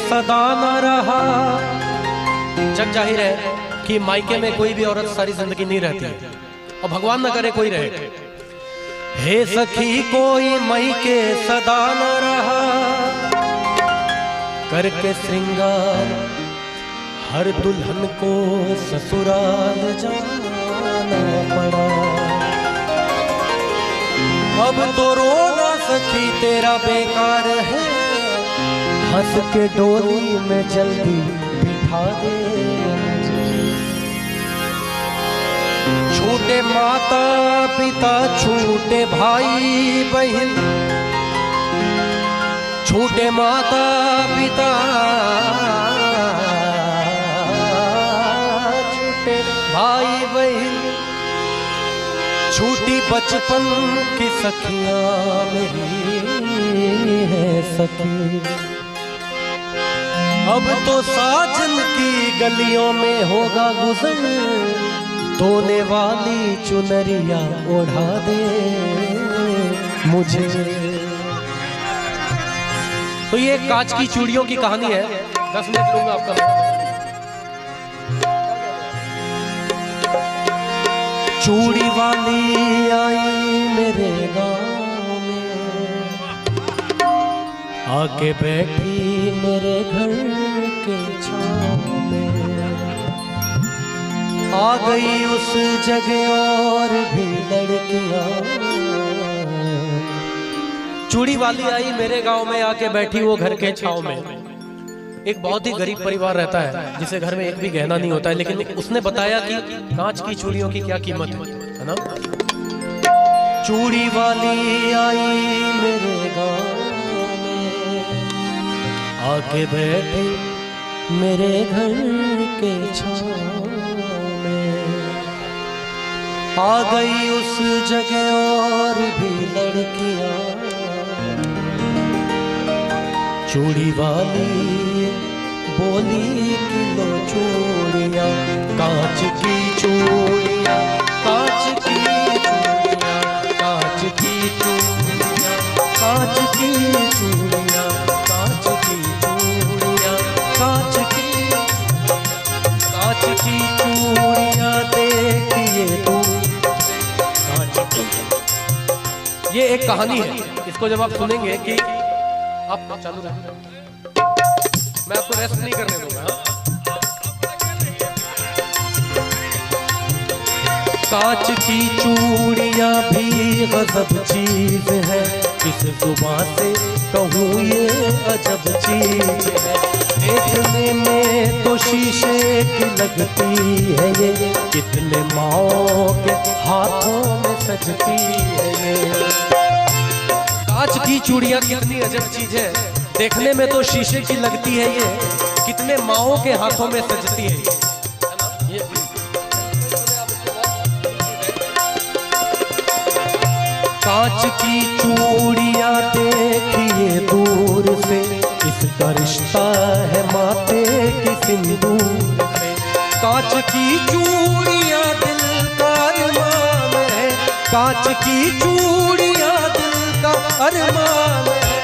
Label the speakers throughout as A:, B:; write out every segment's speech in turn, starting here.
A: सदा न रहा। जग जाहिर है कि मायके में कोई भी औरत सारी जिंदगी नहीं रहती और भगवान न करे कोई रहे। हे सखी कोई मायके सदा न रहा, करके श्रृंगार हर दुल्हन को ससुराल जाना पड़ा। अब तो रोना सखी तेरा बेकार है, हंस के डोली में जल्दी बिठा दे। छूटे माता पिता छूटे भाई बहन, छूटे माता पिता छूटे भाई बहन, छूटी बचपन की सखियां मेरी है सखी। अब तो साजन की गलियों में होगा गुजर, धोने वाली चुनरिया ओढ़ा दे मुझे। तो ये कांच की चूड़ियों की कहानी है। 10 मिनट लूंगा आपका। चूड़ी वाली आई मेरे गांव में, आके बैठी मेरे घर के छांव में। आ गई उस जगह और भी लड़कियां, चूड़ी वाली आई मेरे गांव में, आके बैठी वो घर के छांव में। एक बहुत ही गरीब परिवार रहता है जिसे घर में एक भी गहना नहीं होता है, लेकिन उसने बताया कि कांच की चूड़ियों की क्या कीमत है ना। चूड़ी वाली आई मेरे गांव में, आके बैठे मेरे घर के छांव में। आ गई उस जगह और भी लड़कियां, चूड़ी वाली बोली कि लो चूड़ियाँ, कांच की चूड़ियाँ, कांच की चूड़ियाँ, कांच की चूड़ियाँ, कांच की चूड़ियाँ, कांच की चूड़ियाँ, कांच की चूड़ियाँ देखिए तू कांच की। ये एक कहानी है, इसको जब आप सुनेंगे कि आप चालू रखें, मैं आपको रेस्ट नहीं करने दूंगा। कांच की चूड़ियां भी गजब चीज है, किस जुबान से कहूँ ये अजब चीज है। देखने में तो शीशे की लगती है ये, कितने माओ के हाथों में सजती है ये। कांच की चूड़ियां कितनी अजब चीज है, देखने में तो शीशे की लगती है ये, कितने माओं के हाथों में सजती है ये। कांच की चूड़ियां देखिए दूर से, इसका रिश्ता है माथे की सिंदूर से। कांच की चूड़ियां दिल का अरमान है, कांच की चूड़ियां दिल का अरमान है।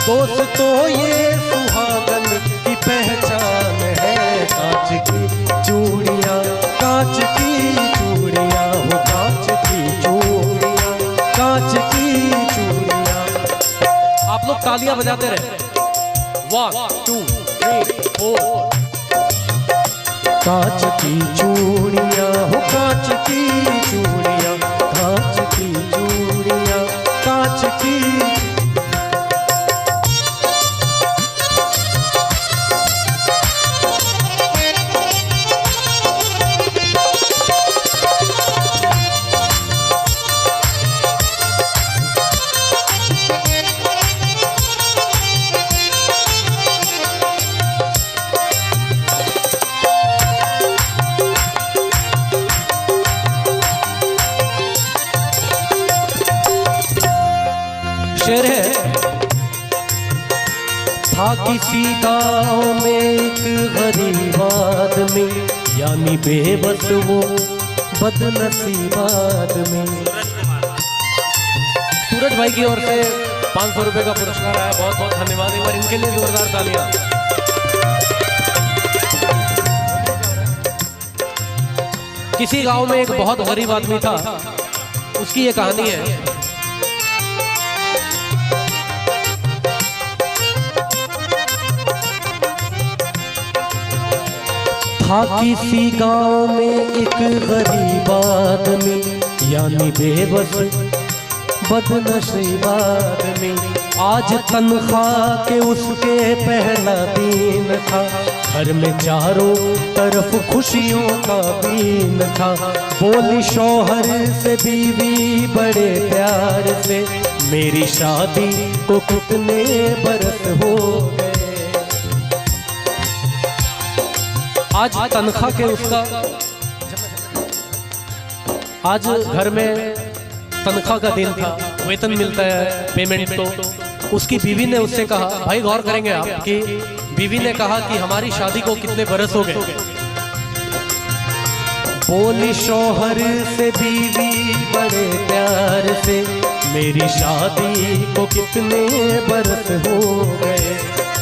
A: दोस्तों ये सुहागन की पहचान है, कांच की चूड़ियाँ, कांच की चूड़ियाँ, हो कांच की चूड़ियाँ, कांच की चूड़ियाँ। आप लोग तालियां बजाते रहे। 1 2 3 4। कांच की चूड़ियाँ, हो कांच की चूड़ियाँ, कांच की चूड़ियाँ, कांच की। शेर है, था किसी गाँव में एक गरीब आदमी, यानी बेबस वो बदनसीब आदमी। सूरज भाई की ओर से 500 रुपए का पुरस्कार आया, बहुत बहुत धन्यवाद। एक बार इनके लिए जोरदार तालियां। किसी गांव में एक बहुत गरीब आदमी था, उसकी ये कहानी है। था किसी गांव में एक गरीब आदमी, यानी बेबस बदनसीब आदमी। आज तनख्वाह के उसके पहला दिन था, घर में चारों तरफ खुशियों का दिन था। बोली शौहर से बीवी बड़े प्यार से, मेरी शादी को कितने बरस हो गए। आज तनख्वाह के उसका, आज घर में तनख्वाह का दिन था, वेतन मिलता है, पेमेंट। तो उसकी बीवी ने उससे कहा, भाई गौर करेंगे आप कि बीवी ने कहा कि हमारी शादी को कितने बरस हो गए। बोली शौहर से बीवी बड़े प्यार से, मेरी शादी को कितने बरस हो गए।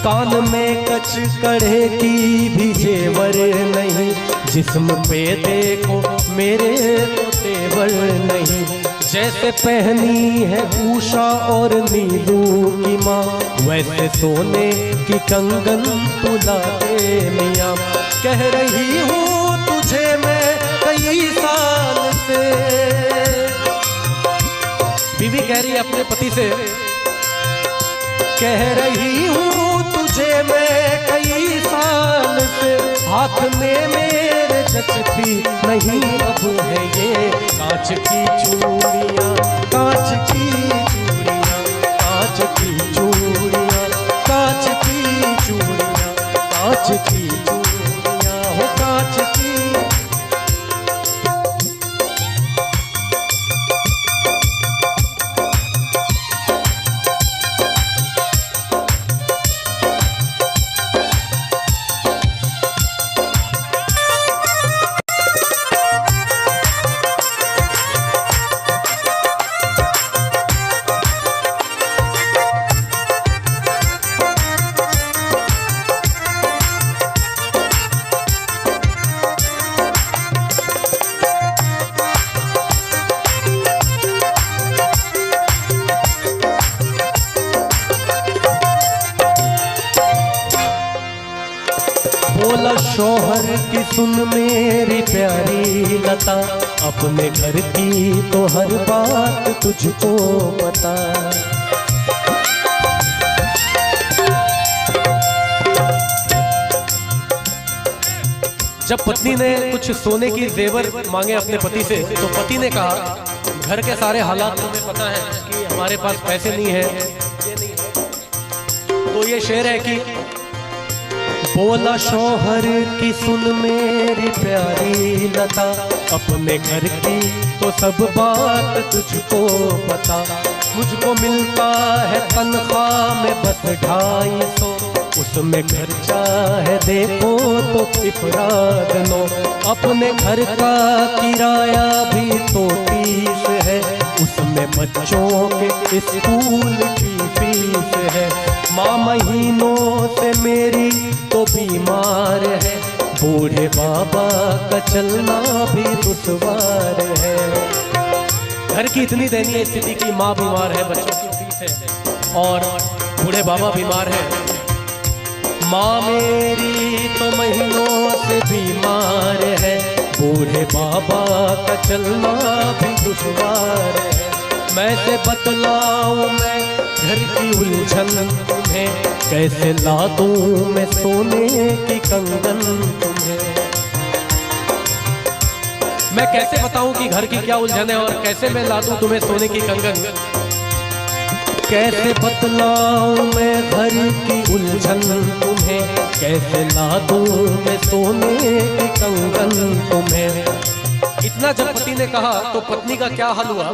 A: कान में कच कड़े की भी जेवर नहीं, जिस्म पे देखो मेरे तो तेवर नहीं। जैसे पहनी है उषा और नीलू की माँ, वैसे सोने की कंगन तुला दे मियाँ। कह रही हूँ तुझे मैं कई साल से, बीवी कह रही है अपने पति से, कह रही हूँ तुझे मैं कई साल से। हाथ में मेरे जचती नहीं अब है ये कांच की चूड़ियाँ, कांच की चूड़ियाँ, कांच की चूड़ियाँ, कांच की चूड़ियाँ, कांच की चूड़ियाँ, हो कांच की। बोला शौहर की सुन मेरी प्यारी लता, अपने घर की तो हर बात तुझको पता। जब पत्नी ने कुछ सोने की जेवर मांगे अपने पति से, तो पति ने कहा, घर के सारे हालात तुम्हें पता है कि हमारे पास पैसे नहीं है, ये नहीं है। तो ये शेर है कि बोला शौहर की सुन मेरी प्यारी लता, अपने घर की तो सब बात तुझको पता। मुझको मिलता है तनख्वाह में बस 250, उसमें खर्चा है देखो तो इफराद नो। अपने घर का किराया भी तो 30 है, उसमें बच्चों के स्कूल की फीस है। माँ महीनों से मेरी तो बीमार है, बूढ़े बाबा का चलना भी दुश्वार है। घर की इतनी दयनीय स्थिति की माँ बीमार है, बच्चों की फीस है और बूढ़े बाबा बीमार है। माँ मेरी तो महीनों से बीमार है, बूढ़े बाबा का चलना भी दुश्वार है। मैं से बतलाऊं मैं घर की उलझन तुम्हें, कैसे ला दूं मैं सोने की कंगन तुम्हें। मैं कैसे बताऊं कि घर की क्या उलझन है और कैसे मैं ला दूं तुम्हें सोने की कंगन। कैसे बतलाऊं मैं घर की उलझन तुम्हें, कैसे ला दूं मैं सोने की कंगन तुम्हें। इतना जब पति ने कहा तो पत्नी का क्या हाल हुआ।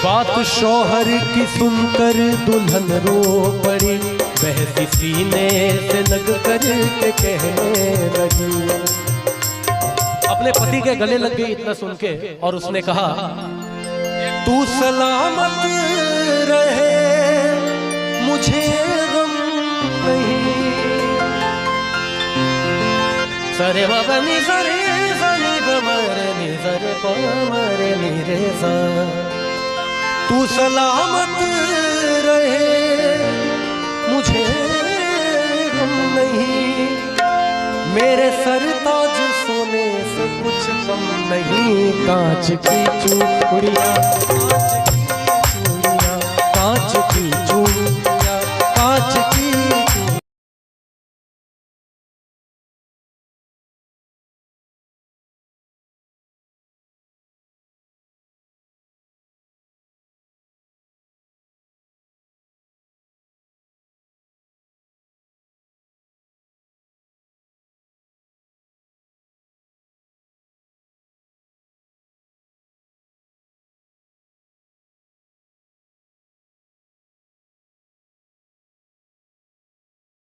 A: बात शौहर की सुनकर दुल्हन रो पड़ी, बहती सीने से लग कर के कहने लगी। अपने पति के गले लग गई इतना सुन के और उसने कहा, तू सलामत रहे मुझे गम नहीं, सरे बाबा नि सरे सनी गमरे नि सरे पमरे नि रे सा। तू सलामत रहे मुझे गम नहीं, मेरे सर ताज सोने से कुछ कम नहीं। कांच की चूड़ियां, कांच की चूड़ियां, कांच की चूड़ियां